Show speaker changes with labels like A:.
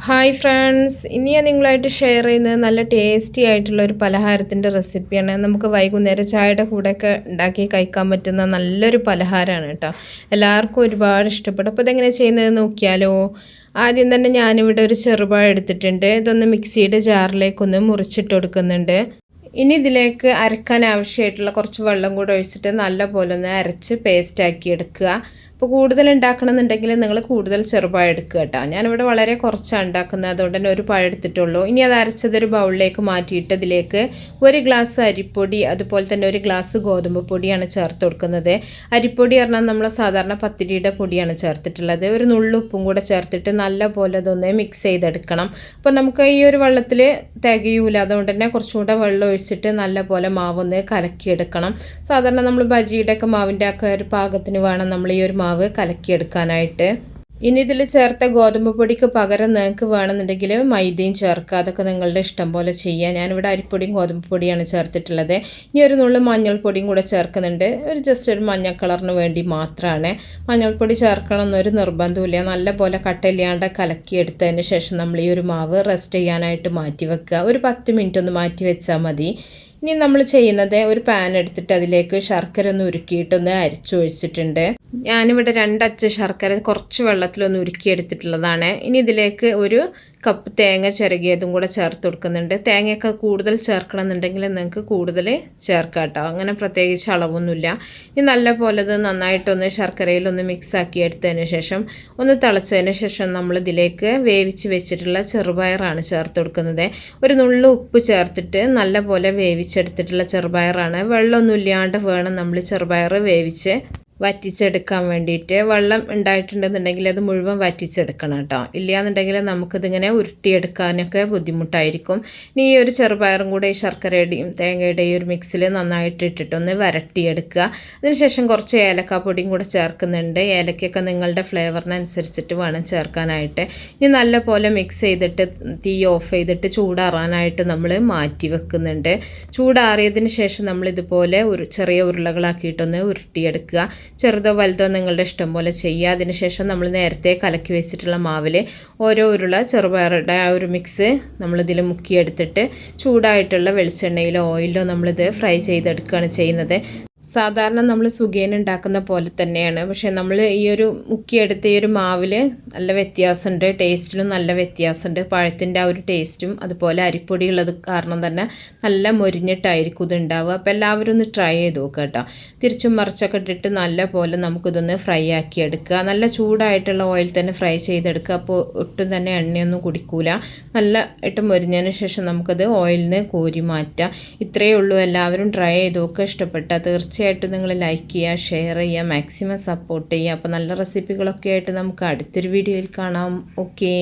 A: Hi friends, ഇനി ഞാൻ നിങ്ങളായിട്ട് ഷെയർ ചെയ്യുന്നത് നല്ല ടേസ്റ്റി ആയിട്ടുള്ള ഒരു പലഹാരത്തിൻ്റെ റെസിപ്പിയാണ്. നമുക്ക് വൈകുന്നേരം ചായയുടെ കൂടെയൊക്കെ ഉണ്ടാക്കി കഴിക്കാൻ പറ്റുന്ന നല്ലൊരു പലഹാരമാണ് കേട്ടോ. എല്ലാവർക്കും ഒരുപാട് ഇഷ്ടപ്പെടും. അപ്പോൾ ഇതെങ്ങനെ ചെയ്യുന്നത് നോക്കിയാലോ. ആദ്യം തന്നെ ഞാനിവിടെ ഒരു ചെറുപഴം എടുത്തിട്ടുണ്ട്. ഇതൊന്ന് മിക്സിയുടെ ജാറിലേക്കൊന്ന് മുറിച്ചിട്ട് കൊടുക്കുന്നുണ്ട്. ഇനി ഇതിലേക്ക് അരക്കാൻ ആവശ്യമായിട്ടുള്ള കുറച്ച് വെള്ളം കൂടെ ഒഴിച്ചിട്ട് നല്ലപോലെ ഒന്ന് അരച്ച് പേസ്റ്റാക്കി എടുക്കുക. അപ്പോൾ കൂടുതൽ ഉണ്ടാക്കണമെന്നുണ്ടെങ്കിൽ നിങ്ങൾ കൂടുതൽ ചെറുപഴം എടുക്കുക കേട്ടോ. ഞാനിവിടെ വളരെ കുറച്ചാണ് ഉണ്ടാക്കുന്നത്, അതുകൊണ്ട് തന്നെ ഒരു പഴം എടുത്തിട്ടുള്ളൂ. ഇനി അത് അരച്ചതൊരു ബൗളിലേക്ക് മാറ്റിയിട്ട് ഇതിലേക്ക് 1 ഗ്ലാസ് അരിപ്പൊടി, അതുപോലെ തന്നെ 1 ഗ്ലാസ് ഗോതമ്പ് പൊടിയാണ് ചേർത്ത് കൊടുക്കുന്നത്. അരിപ്പൊടി പറഞ്ഞാൽ നമ്മൾ സാധാരണ പത്തിരിയുടെ പൊടിയാണ് ചേർത്തിട്ടുള്ളത്. ഒരു നുള്ളുപ്പും കൂടെ ചേർത്തിട്ട് നല്ലപോലെ അതൊന്ന് മിക്സ് ചെയ്തെടുക്കണം. അപ്പോൾ നമുക്ക് ഈ ഒരു വെള്ളത്തിൽ തികയൂല, അതുകൊണ്ട് തന്നെ കുറച്ചും കൂടെ വെള്ളം ഒഴിച്ചിട്ട് നല്ലപോലെ മാവൊന്ന് കലക്കിയെടുക്കണം. സാധാരണ നമ്മൾ ബജിയുടെയൊക്കെ മാവിൻ്റെ ഒക്കെ ഒരു പാകത്തിന് വേണം നമ്മൾ ഈ ഒരു മാവ് കലക്കിയെടുക്കാനായിട്ട്. ഇനി ഇതിൽ ചേർത്ത ഗോതമ്പ് പൊടിക്ക് പകരം നിങ്ങൾക്ക് വേണമെന്നുണ്ടെങ്കിൽ മൈദയും ചേർക്കുക. അതൊക്കെ നിങ്ങളുടെ ഇഷ്ടം പോലെ ചെയ്യുക. ഞാനിവിടെ അരിപ്പൊടിയും ഗോതമ്പ് പൊടിയാണ് ചേർത്തിട്ടുള്ളത്. ഇനി ഒരു നുള്ളു മഞ്ഞൾപ്പൊടിയും കൂടെ ചേർക്കുന്നുണ്ട്. ജസ്റ്റ് ഒരു മഞ്ഞ കളറിന് വേണ്ടി മാത്രമാണ്. മഞ്ഞൾപ്പൊടി ചേർക്കണം എന്നൊരു നിർബന്ധമില്ല. നല്ലപോലെ കട്ടയില്ലാണ്ട് കലക്കിയെടുത്തതിന് ശേഷം നമ്മൾ ഈ ഒരു മാവ് റെസ്റ്റ് ചെയ്യാനായിട്ട് മാറ്റി വെക്കുക. ഒരു 10 മിനിറ്റ് ഒന്ന് മാറ്റി വെച്ചാൽ മതി. ഇനി നമ്മൾ ചെയ്യുന്നത് ഒരു പാൻ എടുത്തിട്ട് അതിലേക്ക് ശർക്കര ഒന്ന് ഉരുക്കിയിട്ടൊന്ന് അരിച്ചൊഴിച്ചിട്ടുണ്ട്. ഞാനിവിടെ 2 അച്ച് ശർക്കര കുറച്ച് വെള്ളത്തിലൊന്ന് ഉരുക്കിയെടുത്തിട്ടുള്ളതാണ്. ഇനി ഇതിലേക്ക് ഒരു കപ്പ് തേങ്ങ ചിരകിയതും കൂടെ ചേർത്ത് കൊടുക്കുന്നുണ്ട്. തേങ്ങയൊക്കെ കൂടുതൽ ചേർക്കണം എന്നുണ്ടെങ്കിൽ നിങ്ങൾക്ക് കൂടുതൽ ചേർക്കാം കേട്ടോ. അങ്ങനെ പ്രത്യേകിച്ച് അളവൊന്നുമില്ല. ഇനി നല്ലപോലെ ഇത് നന്നായിട്ടൊന്ന് ശർക്കരയിലൊന്ന് മിക്സാക്കി എടുത്തതിന് ശേഷം ഒന്ന് തിളച്ചതിന് ശേഷം നമ്മൾ ഇതിലേക്ക് വേവിച്ച് വെച്ചിട്ടുള്ള ചെറുപയറാണ് ചേർത്ത് കൊടുക്കുന്നത്. ഒരു നുള്ളു ഉപ്പ് ചേർത്തിട്ട് നല്ലപോലെ വേവിച്ചെടുത്തിട്ടുള്ള ചെറുപയറാണ്. വെള്ളമൊന്നും ഇല്ലാണ്ട് വേണം നമ്മൾ ചെറുപയർ വേവിച്ച് വറ്റിച്ചെടുക്കാൻ വേണ്ടിയിട്ട്. വെള്ളം ഉണ്ടായിട്ടുണ്ടെന്നുണ്ടെങ്കിൽ അത് മുഴുവൻ വറ്റിച്ചെടുക്കണം കേട്ടോ. ഇല്ലയെന്നുണ്ടെങ്കിൽ നമുക്കിതിങ്ങനെ ഉരുട്ടിയെടുക്കാനൊക്കെ ബുദ്ധിമുട്ടായിരിക്കും. ഇനി ഈ ഒരു ചെറുപയറും കൂടെ ഈ ശർക്കരയുടെയും തേങ്ങയുടെയും ഒരു മിക്സിൽ നന്നായിട്ട് ഇട്ടിട്ടൊന്ന് വരട്ടിയെടുക്കുക. അതിനുശേഷം കുറച്ച് ഏലക്കാപ്പൊടിയും കൂടെ ചേർക്കുന്നുണ്ട്. ഏലക്കൊക്കെ നിങ്ങളുടെ ഫ്ലേവറിനനുസരിച്ചിട്ട് വേണം ചേർക്കാനായിട്ട്. ഇനി നല്ലപോലെ മിക്സ് ചെയ്തിട്ട് തീ ഓഫ് ചെയ്തിട്ട് ചൂടാറാനായിട്ട് നമ്മൾ മാറ്റി വെക്കുന്നുണ്ട്. ചൂടാറിയതിന് ശേഷം നമ്മളിതുപോലെ ഒരു ചെറിയ ഉരുളകളാക്കിയിട്ടൊന്ന് ഉരുട്ടിയെടുക്കുക. ചെറുതോ വലുതോ നിങ്ങളുടെ ഇഷ്ടം പോലെ ചെയ്യുക. അതിനുശേഷം നമ്മൾ നേരത്തെ കലക്കി വെച്ചിട്ടുള്ള മാവിൽ ഓരോ ഉരുള ചെറുപയറുടെ ആ ഒരു മിക്സ് നമ്മളിതിൽ മുക്കിയെടുത്തിട്ട് ചൂടായിട്ടുള്ള വെളിച്ചെണ്ണയിലോ ഓയിലോ നമ്മളിത് ഫ്രൈ ചെയ്തെടുക്കുകയാണ് ചെയ്യുന്നത്. സാധാരണ നമ്മൾ സുഖിയൻ ഉണ്ടാക്കുന്ന പോലെ തന്നെയാണ്. പക്ഷേ നമ്മൾ ഈ ഒരു മുക്കിയെടുത്ത ഈ ഒരു മാവിൽ നല്ല വ്യത്യാസമുണ്ട്, ടേസ്റ്റിലും നല്ല വ്യത്യാസമുണ്ട്. പഴത്തിൻ്റെ ആ ഒരു ടേസ്റ്റും അതുപോലെ അരിപ്പൊടി ഉള്ളത് കാരണം തന്നെ നല്ല മൊരിഞ്ഞിട്ടായിരിക്കും ഇത് ഉണ്ടാവുക. അപ്പോൾ എല്ലാവരും ഒന്ന് ട്രൈ ചെയ്ത് നോക്കുക കേട്ടോ. തിരിച്ചും മറിച്ചൊക്കെ ഇട്ടിട്ട് നല്ല പോലെ നമുക്കിതൊന്ന് ഫ്രൈ ആക്കി എടുക്കുക. നല്ല ചൂടായിട്ടുള്ള ഓയിൽ തന്നെ ഫ്രൈ ചെയ്തെടുക്കുക. അപ്പോൾ ഒട്ടും തന്നെ എണ്ണയൊന്നും കുടിക്കൂല. നല്ല ഇട്ട് മൊരിഞ്ഞതിന് ശേഷം നമുക്കത് ഓയിലിൽ നിന്ന് കോരി മാറ്റാം. ഇത്രയേ ഉള്ളൂ. എല്ലാവരും ട്രൈ ചെയ്ത് നോക്കുക. ഇഷ്ടപ്പെട്ടാൽ തീർച്ചയായിട്ടും നിങ്ങൾ ലൈക്ക് ചെയ്യുക, ഷെയർ ചെയ്യുക, മാക്സിമം സപ്പോർട്ട് ചെയ്യുക. അപ്പോൾ നല്ല റെസിപ്പികളൊക്കെ ആയിട്ട് നമുക്ക് അടുത്തൊരു വീഡിയോയിൽ കാണാം. ഓക്കേ.